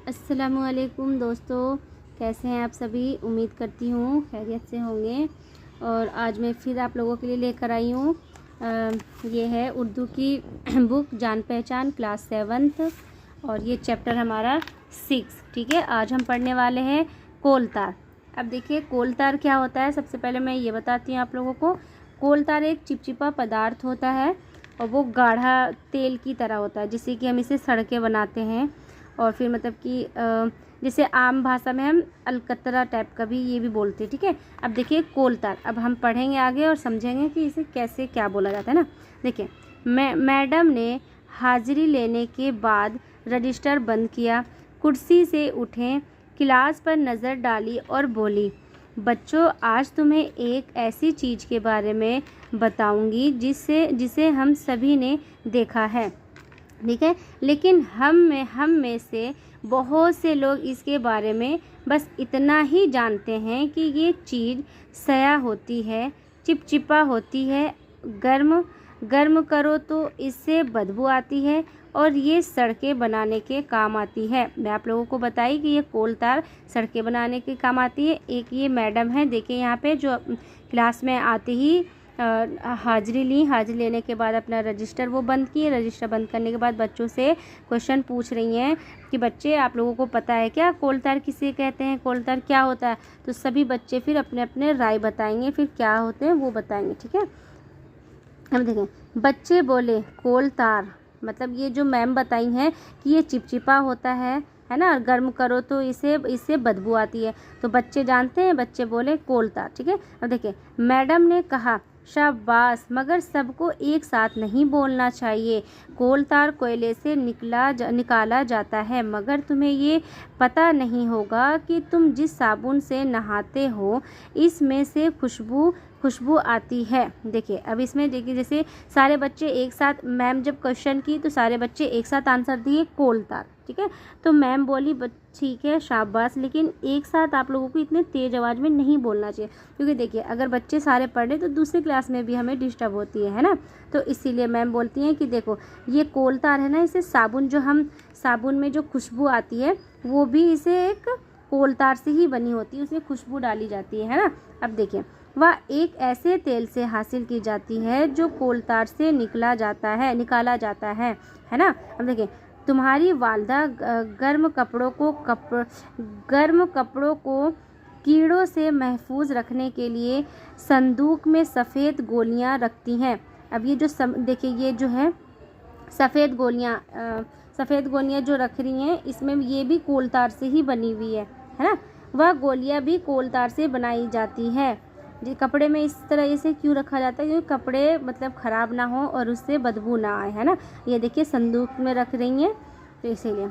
अस्सलामुअलैकुम दोस्तों, कैसे हैं आप सभी। उम्मीद करती हूँ खैरियत से होंगे। और आज मैं फिर आप लोगों के लिए लेकर आई हूँ ये है उर्दू की बुक जान पहचान क्लास 7th और ये चैप्टर हमारा 6। ठीक है, आज हम पढ़ने वाले हैं कोलतार। अब देखिए कोलतार क्या होता है। सबसे पहले मैं ये बताती हूँ आप लोगों को। कोलतार एक चिपचिपा पदार्थ होता है और वो गाढ़ा तेल की तरह होता है, जिससे कि हम इसे सड़कें बनाते हैं। और फिर मतलब कि जैसे आम भाषा में हम अलकतरा टाइप का भी ये भी बोलते हैं। ठीक है, अब देखिए कोलतार, अब हम पढ़ेंगे आगे और समझेंगे कि इसे कैसे क्या बोला जाता है ना। देखिए मैडम ने हाजिरी लेने के बाद रजिस्टर बंद किया, कुर्सी से उठें, क्लास पर नज़र डाली और बोली, बच्चों आज तुम्हें एक ऐसी चीज़ के बारे में बताऊंगी जिसे हम सभी ने देखा है। ठीक है, लेकिन हम में से बहुत से लोग इसके बारे में बस इतना ही जानते हैं कि ये चीज़ सया होती है, चिपचिपा होती है, गर्म करो तो इससे बदबू आती है और ये सड़कें बनाने के काम आती है। मैं आप लोगों को बताई कि ये कोलतार सड़कें बनाने के काम आती है। एक ये मैडम है, देखिए यहाँ पे जो क्लास में आते ही हाजिरी लेने के बाद अपना रजिस्टर वो बंद किए। रजिस्टर बंद करने के बाद बच्चों से क्वेश्चन पूछ रही हैं कि बच्चे आप लोगों को पता है क्या कोलतार किसे कहते हैं, कोलतार क्या होता है। तो सभी बच्चे फिर अपने अपने राय बताएंगे, फिर क्या होते हैं वो बताएंगे। ठीक है, अब देखें बच्चे बोले कोलतार मतलब ये जो मैम बताई हैं कि ये चिपचिपा होता है ना, गर्म करो तो इससे बदबू आती है। तो बच्चे जानते हैं, बच्चे बोले कोलतार। ठीक है, अब देखिए मैडम ने कहा शाबाश, मगर सबको एक साथ नहीं बोलना चाहिए। कोलतार कोयले से निकाला जाता है, मगर तुम्हें ये पता नहीं होगा कि तुम जिस साबुन से नहाते हो इसमें से खुशबू आती है। देखिए अब इसमें देखिए जैसे सारे बच्चे एक साथ, मैम जब क्वेश्चन की तो सारे बच्चे एक साथ आंसर दिए कोलतार। ठीक है, तो मैम बोली ठीक है शाबाश, लेकिन एक साथ आप लोगों को इतने तेज़ आवाज़ में नहीं बोलना चाहिए, क्योंकि देखिए अगर बच्चे सारे पढ़े तो दूसरी क्लास में भी हमें डिस्टर्ब होती है ना। तो इसीलिए मैम बोलती हैं कि देखो ये कोलतार है ना, इसे साबुन में जो खुशबू आती है वो भी इसे एक कोलतार से ही बनी होती है, उसमें खुशबू डाली जाती है ना। अब देखिए वह एक ऐसे तेल से हासिल की जाती है जो कोलतार से निकाला जाता है ना। अब देखिए तुम्हारी वालदा गर्म कपड़ों को कीड़ों से महफूज रखने के लिए संदूक में सफ़ेद गोलियां रखती हैं। अब ये जो देखिए ये जो है सफ़ेद गोलियां जो रख रही हैं, इसमें ये भी कोलतार से ही बनी हुई है ना। वह गोलियां भी कोलतार से बनाई जाती है। जी कपड़े में इस तरह से क्यों रखा जाता है, क्योंकि कपड़े मतलब ख़राब ना हो और उससे बदबू ना आए, है ना। ये देखिए संदूक में रख रही हैं, तो इसीलिए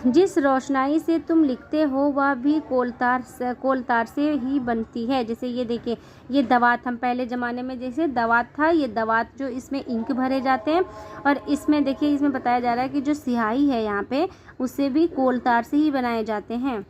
जिस रोशनाई से तुम लिखते हो वह भी कोलतार से ही बनती है। जैसे ये देखिए ये दवात, हम पहले ज़माने में जैसे दवात था, ये दवात जो इसमें इंक भरे जाते हैं, और इसमें देखिए इसमें बताया जा रहा है कि जो स्याही है यहाँ पे उससे भी कोलतार से ही बनाए जाते हैं,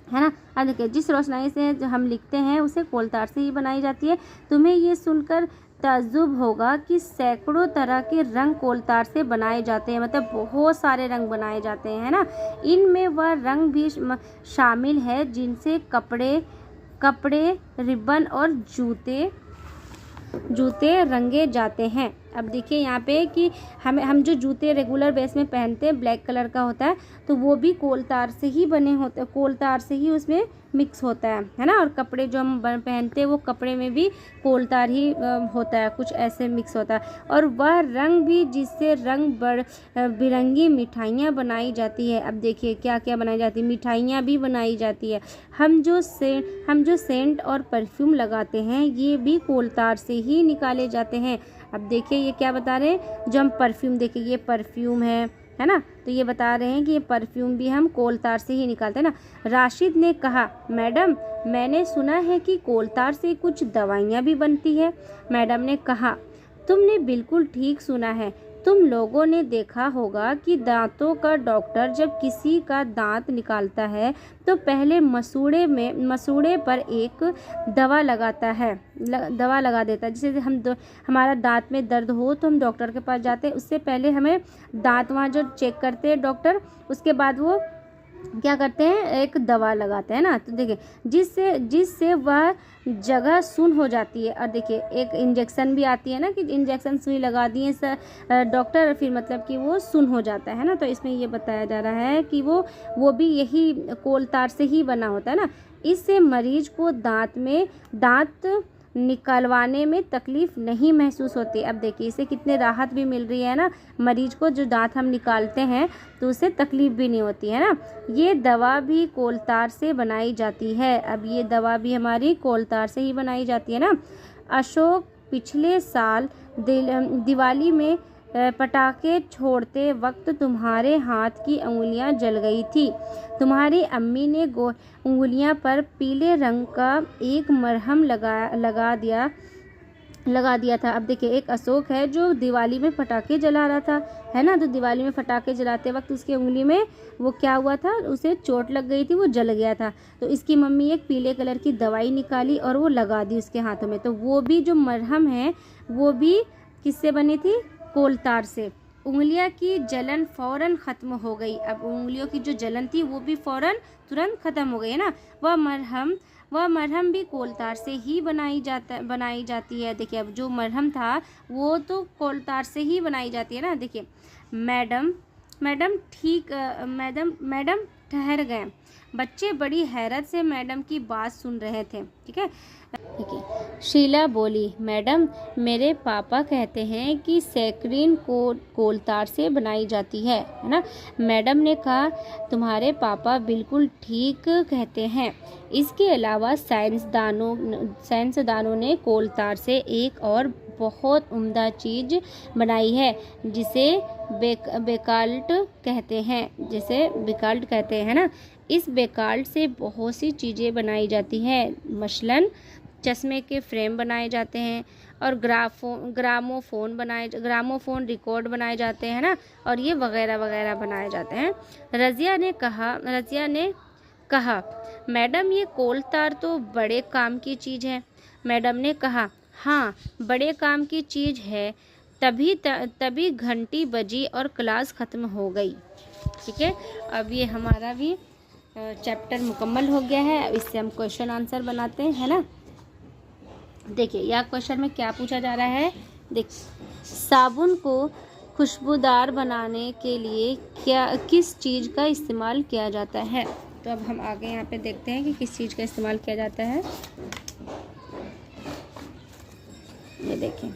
है ना। अब देखिए जिस रोशनाई से जो हम लिखते हैं उसे कोलतार से ही बनाई जाती है। तुम्हें ये सुनकर ताज्जुब होगा कि सैकड़ों तरह के रंग कोलतार से बनाए जाते हैं, मतलब बहुत सारे रंग बनाए जाते हैं, है ना। इनमें वह रंग भी शामिल है जिनसे कपड़े रिबन और जूते रंगे जाते हैं। अब देखिए यहाँ पे कि हम जो जूते रेगुलर बेस में पहनते हैं ब्लैक कलर का होता है, तो वो भी कोलतार से ही बने होते हैं, कोलतार से ही उसमें मिक्स होता है ना। और कपड़े जो हम पहनते हैं वो कपड़े में भी कोलतार ही होता है, कुछ ऐसे मिक्स होता है। और वह रंग भी जिससे रंग बिरंगी मिठाइयाँ बनाई जाती है। अब देखिए क्या क्या बनाई जाती है, मिठाइयाँ भी बनाई जाती है। हम जो सेंट और परफ्यूम लगाते हैं ये भी कोलतार से ही निकाले जाते हैं। अब देखिए ये क्या बता रहे हैं, जो हम परफ्यूम, देखिए ये परफ्यूम है ना, तो ये बता रहे हैं कि ये परफ्यूम भी हम कोलतार से ही निकालते हैं ना। राशिद ने कहा मैडम मैंने सुना है कि कोलतार से कुछ दवाइयाँ भी बनती है। मैडम ने कहा तुमने बिल्कुल ठीक सुना है, तुम लोगों ने देखा होगा कि दांतों का डॉक्टर जब किसी का दांत निकालता है तो पहले मसूड़े पर एक दवा लगाता है, दवा लगा देता है। जैसे हमारा दांत में दर्द हो तो हम डॉक्टर के पास जाते हैं, उससे पहले हमें दांत वहाँ जो चेक करते हैं डॉक्टर, उसके बाद वो क्या करते हैं, एक दवा लगाते हैं ना। तो देखिए जिससे वह जगह सुन हो जाती है। और देखिए एक इंजेक्शन भी आती है ना, कि इंजेक्शन सुई लगा दिए डॉक्टर, फिर मतलब कि वो सुन हो जाता है ना। तो इसमें ये बताया जा रहा है कि वो भी यही कोल तार से ही बना होता है ना। इससे मरीज को दांत निकलवाने में तकलीफ नहीं महसूस होती। अब देखिए इससे कितने राहत भी मिल रही है ना मरीज को, जो दांत हम निकालते हैं तो उससे तकलीफ भी नहीं होती है ना। ये दवा भी कोल तार से बनाई जाती है। अब ये दवा भी हमारी कोल तार से ही बनाई जाती है ना। अशोक पिछले साल दिवाली में पटाखे छोड़ते वक्त तुम्हारे हाथ की उंगलियां जल गई थी। तुम्हारी अम्मी ने उंगलियां पर पीले रंग का एक मरहम लगा दिया था। अब देखिए एक अशोक है जो दिवाली में पटाखे जला रहा था, है ना। तो दिवाली में पटाखे जलाते वक्त उसकी उंगली में वो क्या हुआ था, उसे चोट लग गई थी, वो जल गया था। तो इसकी मम्मी एक पीले कलर की दवाई निकाली और वो लगा दी उसके हाथों में। तो वो भी जो मरहम है वो भी किससे बनी थी, कोल तार से। उंगलियां की जलन फौरन खत्म हो गई। अब उंगलियों की जो जलन थी वो भी तुरंत खत्म हो गई है ना। वह मरहम भी कोल तार से ही बनाई जाती है। देखिए अब जो मरहम था वो तो कोल तार से ही बनाई जाती है ना। देखिए मैडम ठहर गए। बच्चे बड़ी हैरत से मैडम की बात सुन रहे थे। ठीक है। शीला बोली, मैडम मेरे पापा कहते हैं कि सैकरीन कोल तार से बनाई जाती है ना। मैडम ने कहा, तुम्हारे पापा बिल्कुल ठीक कहते हैं। इसके अलावा साइंसदानों ने कोल तार से एक और बहुत उम्दा चीज़ बनाई है जिसे बेकाल्ट कहते हैं ना। इस बेकाल्ट से बहुत सी चीज़ें बनाई जाती हैं। मसलन चश्मे के फ्रेम बनाए जाते हैं और ग्रामोफोन रिकॉर्ड बनाए जाते हैं ना। और ये वगैरह वगैरह बनाए जाते हैं। रज़िया ने कहा, मैडम ये कोल तार तो बड़े काम की चीज़ है। मैडम ने कहा, हाँ बड़े काम की चीज़ है। तभी घंटी बजी और क्लास ख़त्म हो गई। ठीक है। अब ये हमारा भी चैप्टर मुकम्मल हो गया है। अब इससे हम क्वेश्चन आंसर बनाते हैं, है ना। देखिए यह क्वेश्चन में क्या पूछा जा रहा है। देखिए साबुन को खुशबूदार बनाने के लिए किस चीज़ का इस्तेमाल किया जाता है। तो अब हम आगे यहाँ पे देखते हैं कि किस चीज़ का इस्तेमाल किया जाता है। ये देखिए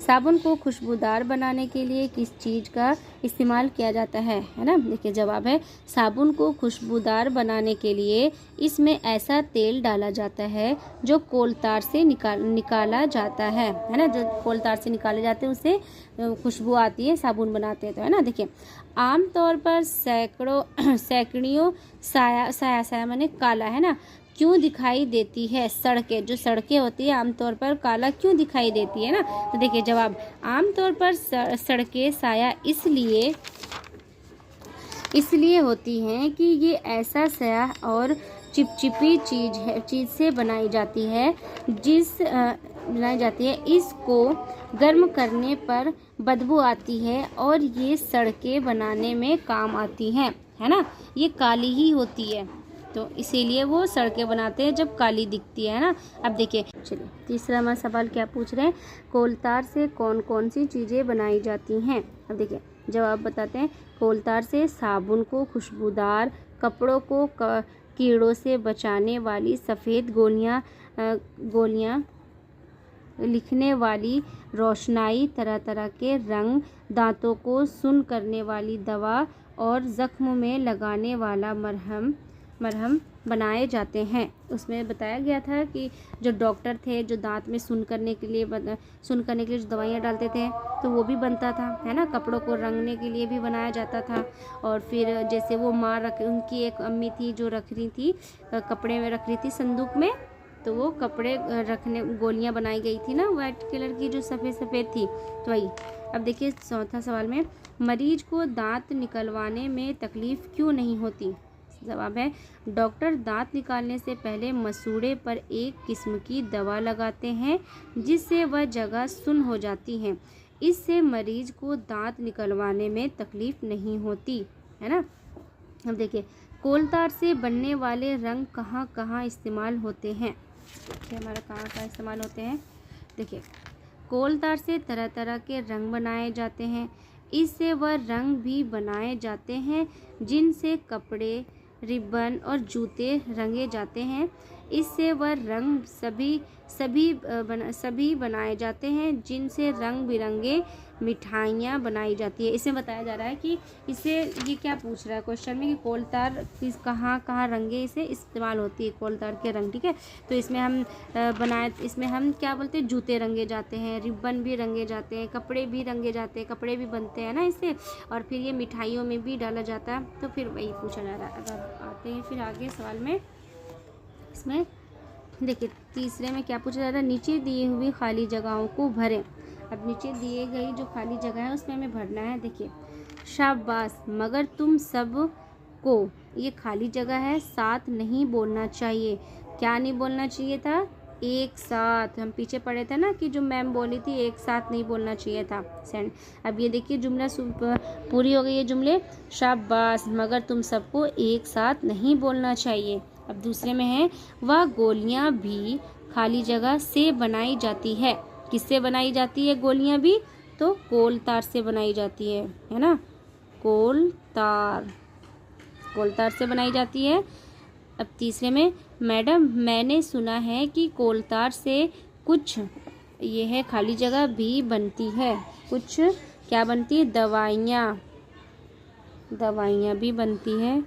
साबुन को खुशबूदार बनाने के लिए किस चीज़ का इस्तेमाल किया जाता है ना। देखिए जवाब है साबुन को खुशबूदार बनाने के लिए इसमें ऐसा तेल डाला जाता है जो कोल तार से निकाला जाता है ना। जो कोल तार से निकाले जाते हैं उससे खुशबू आती है, साबुन बनाते हैं तो, है ना। देखिए आमतौर पर सैकड़ियों साया माने काला, है ना, क्यों दिखाई देती है। सड़कें होती है आमतौर पर काला क्यों दिखाई देती है ना। तो देखिए जवाब, आमतौर पर सड़कें साया इसलिए होती हैं कि ये ऐसा स्याह और चिपचिपी चीज़ से बनाई जाती है इसको गर्म करने पर बदबू आती है और ये सड़कें बनाने में काम आती हैं, है ना। ये काली ही होती है तो इसीलिए वो सड़कें बनाते हैं जब काली दिखती है ना। अब देखिए चलिए तीसरा हमारा सवाल क्या पूछ रहे हैं, कोल तार से कौन कौन सी चीज़ें बनाई जाती हैं। अब देखिए जवाब बताते हैं। कोल तार से साबुन को खुशबूदार, कपड़ों को कीड़ों से बचाने वाली सफ़ेद गोलियां, लिखने वाली रोशनाई, तरह तरह के रंग, दांतों को सुन्न करने वाली दवा और ज़ख्म में लगाने वाला मरहम बनाए जाते हैं। उसमें बताया गया था कि जो डॉक्टर थे जो दांत में सुन्न करने के लिए जो दवाइयाँ डालते थे तो वो भी बनता था, है ना। कपड़ों को रंगने के लिए भी बनाया जाता था। और फिर जैसे वो उनकी एक अम्मी थी जो रख रही थी, कपड़े में रख रही थी संदूक में, तो वो कपड़े रखने गोलियां बनाई गई थी ना वाइट कलर की जो सफ़ेद सफ़ेद थी, तो वही। अब देखिए चौथा सवाल में, मरीज को दांत निकलवाने में तकलीफ़ क्यों नहीं होती? जवाब है, डॉक्टर दांत निकालने से पहले मसूड़े पर एक किस्म की दवा लगाते हैं जिससे वह जगह सुन्न हो जाती है। इससे मरीज को दांत निकलवाने में तकलीफ़ नहीं होती, है ना। अब देखिए, कोलतार से बनने वाले रंग कहाँ कहाँ इस्तेमाल होते हैं? देखिए हमारा कहाँ कहाँ इस्तेमाल होते हैं। देखिए, कोलतार से तरह तरह के रंग बनाए जाते हैं। इससे वह रंग भी बनाए जाते हैं जिनसे कपड़े, रिबन और जूते रंगे जाते हैं। इससे वह रंग सभी बनाए जाते हैं जिनसे रंग बिरंगे मिठाइयाँ बनाई जाती है। इसमें बताया जा रहा है कि इससे ये क्या पूछ रहा है क्वेश्चन में कि कोलतार किस कहाँ कहाँ रंगे इसे इस्तेमाल होती है कोलतार के रंग, ठीक है। तो इसमें हम इसमें हम क्या बोलते हैं, जूते रंगे जाते हैं, रिबन भी रंगे जाते हैं, कपड़े भी रंगे जाते हैं, कपड़े भी बनते हैं ना इससे, और फिर ये मिठाइयों में भी डाला जाता है। तो फिर वही पूछा जा रहा है। अब आते हैं फिर आगे सवाल में। इसमें देखिए तीसरे में क्या पूछा जा रहा है, नीचे दिए हुए खाली जगहों को भरें। अब नीचे दिए गई जो खाली जगह है उसमें हमें भरना है। देखिए, शाबाश, मगर तुम सब को, ये खाली जगह है, साथ नहीं बोलना चाहिए। क्या नहीं बोलना चाहिए था? एक साथ। हम पीछे पढ़े थे ना कि जो मैम बोली थी एक साथ नहीं बोलना चाहिए था। सेंड। अब ये देखिए जुमला पूरी हो गई है जुमले। शाबाश, मगर तुम सबको एक साथ नहीं बोलना चाहिए। अब दूसरे में है, वह गोलियां भी खाली जगह से बनाई जाती है। किससे बनाई जाती है गोलियां भी? तो कोलतार से बनाई जाती है ना। कोलतार से बनाई जाती है। अब तीसरे में, मैडम मैंने सुना है कि कोलतार से कुछ, ये है खाली जगह, भी बनती है। कुछ क्या बनती है? दवाइयाँ भी बनती है,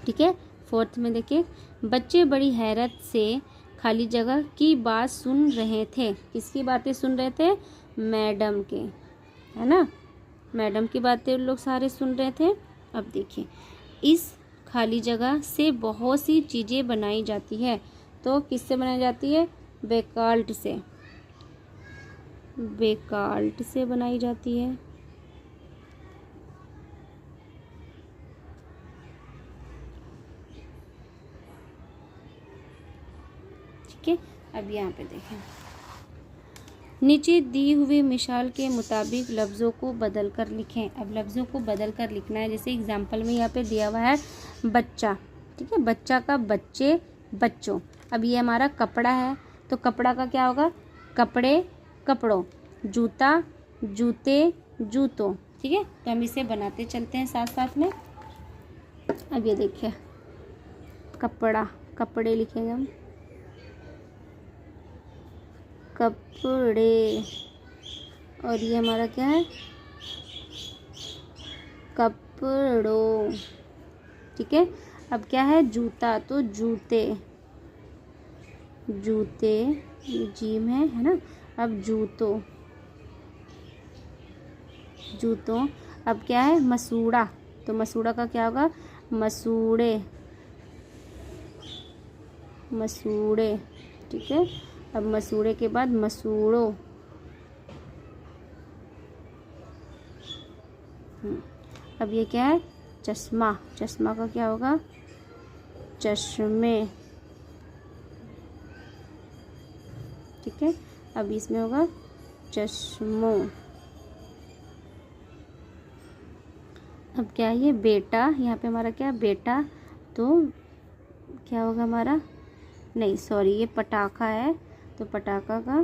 ठीक है। फोर्थ में देखिए, बच्चे बड़ी हैरत से खाली जगह की बात सुन रहे थे। किसकी बातें सुन रहे थे? मैडम के, है ना। मैडम की बातें लोग सारे सुन रहे थे। अब देखिए, इस खाली जगह से बहुत सी चीज़ें बनाई जाती है। तो किससे बनाई जाती है? बेकाल्ट से बनाई जाती है। ठीक है। अब यहाँ पे देखें, नीचे दी हुई मिसाल के मुताबिक लफ्ज़ों को बदल कर लिखें। अब लफ्ज़ों को बदल कर लिखना है। जैसे एग्जाम्पल में यहाँ पे दिया हुआ है बच्चा, ठीक है, बच्चा का बच्चे, बच्चों। अब ये हमारा कपड़ा है, तो कपड़ा का क्या होगा? कपड़े, कपड़ों। जूता, जूते, जूतों, ठीक है। तो हम इसे बनाते चलते हैं साथ साथ में। अब ये देखिए, कपड़ा, कपड़े लिखेंगे हम, कपड़े। और ये हमारा क्या है? कपड़ों, ठीक है। अब क्या है? जूता, तो जूते, जीम है ना। अब जूतों। अब क्या है? मसूड़ा, तो मसूड़ा का क्या होगा? मसूड़े, ठीक है। अब मसूड़े के बाद मसूड़ों। अब ये क्या है? चश्मा का क्या होगा? चश्मे, ठीक है। अब इसमें होगा चश्मों। अब क्या है? ये बेटा, यहाँ पे हमारा क्या? बेटा, तो क्या होगा हमारा? नहीं सॉरी, ये पटाखा है, तो पटाखा का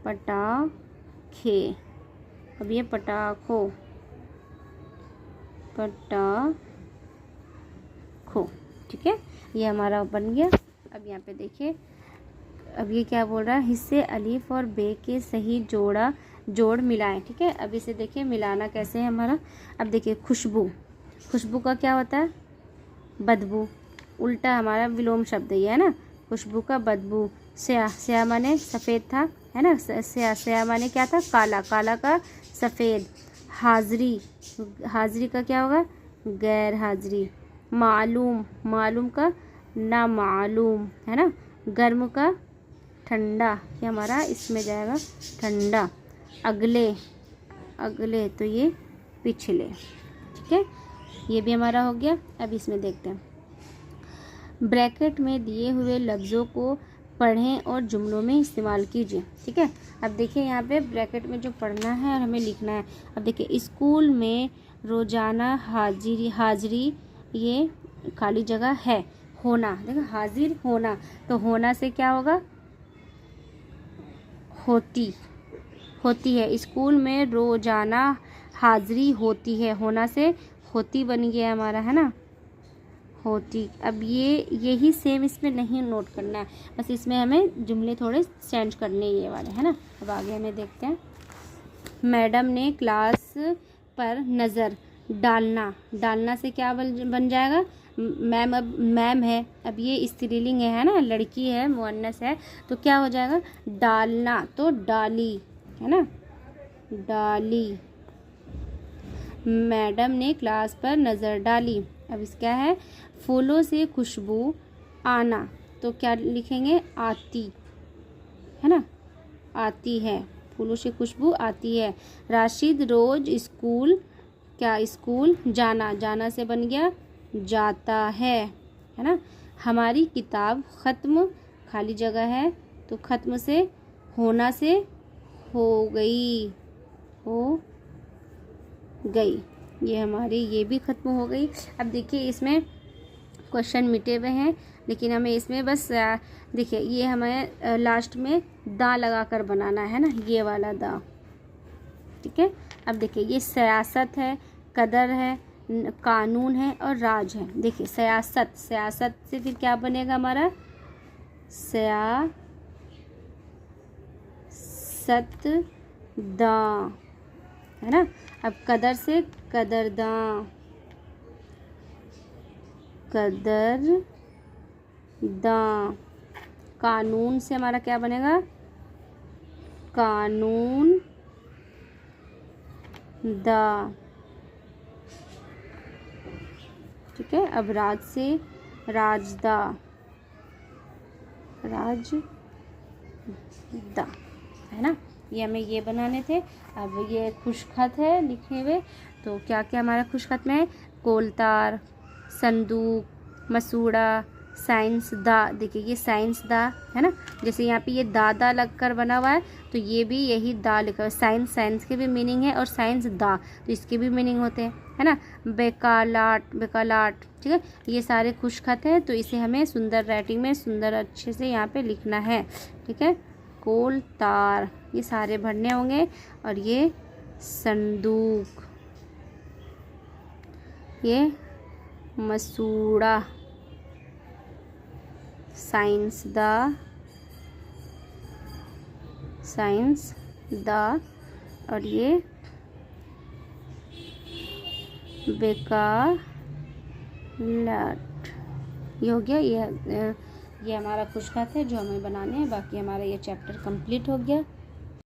पटाखे। अब ये पटाखो, ठीक है। ये हमारा बन गया। अब यहाँ पे देखिए, अब ये क्या बोल रहा है? हिस्से अलीफ और बे के सही जोड़ मिलाएं, ठीक है। अब इसे देखिए मिलाना कैसे है हमारा। अब देखिए, खुशबू का क्या होता है? बदबू। उल्टा हमारा विलोम शब्द ये है ना, खुशबू का बदबू। स्याह माने सफ़ेद था, है ना। स्याह माने क्या था? काला का सफ़ेद। हाज़री का क्या होगा? गैर हाज़री। मालूम का ना मालूम, है ना। गर्म का ठंडा, ये हमारा इसमें जाएगा ठंडा। अगले, अगले तो ये पिछले, ठीक है। ये भी हमारा हो गया। अब इसमें देखते हैं, ब्रैकेट में दिए हुए लफ्ज़ों को पढ़ें और जुमलों में इस्तेमाल कीजिए, ठीक है। अब देखिए यहाँ पे ब्रैकेट में जो पढ़ना है और हमें लिखना है। अब देखिए, स्कूल में रोज़ाना हाजिरी ये खाली जगह है, होना, देखो हाजिर होना, तो होना से क्या होगा, होती है। स्कूल में रोज़ाना हाजिरी होती है, होना से होती बन गया हमारा, है ना, होती। अब यही सेम इसमें नहीं नोट करना है, बस इसमें हमें जुमले थोड़े चेंज करने ये वाले, है ना। अब आगे हमें देखते हैं, मैडम ने क्लास पर नज़र डालना से क्या बन जाएगा, मैम। अब मैम है, अब ये स्त्रीलिंग है ना, लड़की है, मुअन्नस है, तो क्या हो जाएगा, डालना तो डाली, है ना, डाली। मैडम ने क्लास पर नज़र डाली। अब इसका है, फूलों से खुशबू आना, तो क्या लिखेंगे, आती, है ना, आती है, फूलों से खुशबू आती है। राशिद रोज स्कूल, क्या स्कूल जाना से बन गया जाता है ना। हमारी किताब ख़त्म, खाली जगह है, तो ख़त्म से होना से हो गई, ये हमारी ये भी ख़त्म हो गई। अब देखिए, इसमें क्वेश्चन मिटे हुए हैं, लेकिन हमें इसमें बस देखिए, ये हमें लास्ट में दा लगा कर बनाना है ना, ये वाला दा, ठीक है। अब देखिए, ये सियासत है, कदर है, कानून है और राज है। देखिए, सियासत से फिर क्या बनेगा हमारा, सियासत दा, है ना। अब कदर से कदरदां, कानून से हमारा क्या बनेगा, कानून दा, ठीक है। अब राज से राजदा, है ना। ये हमें ये बनाने थे। अब ये खुशखत है लिखे हुए, तो क्या क्या हमारा खुशखत में है, कोलतार, संदूक, मसूड़ा, साइंस दा। देखिए, ये साइंस दा है ना, जैसे यहाँ पे ये दादा लग कर बना हुआ है, तो ये भी यही दा लिखा है। साइंस के भी मीनिंग है और साइंस दा, तो इसके भी मीनिंग होते हैं, है ना। बेकालाट, ठीक है। ये सारे खुशखत है, तो इसे हमें सुंदर राइटिंग में सुंदर अच्छे से यहाँ पे लिखना है, ठीक है। कोलतार, ये सारे भरने होंगे, और ये संदूक, ये मसूड़ा, साइंस दा, और ये बेकालाट, ये हो गया। ये हमारा खुशखत है जो हमें बनाने हैं। बाकी हमारा ये चैप्टर कंप्लीट हो गया।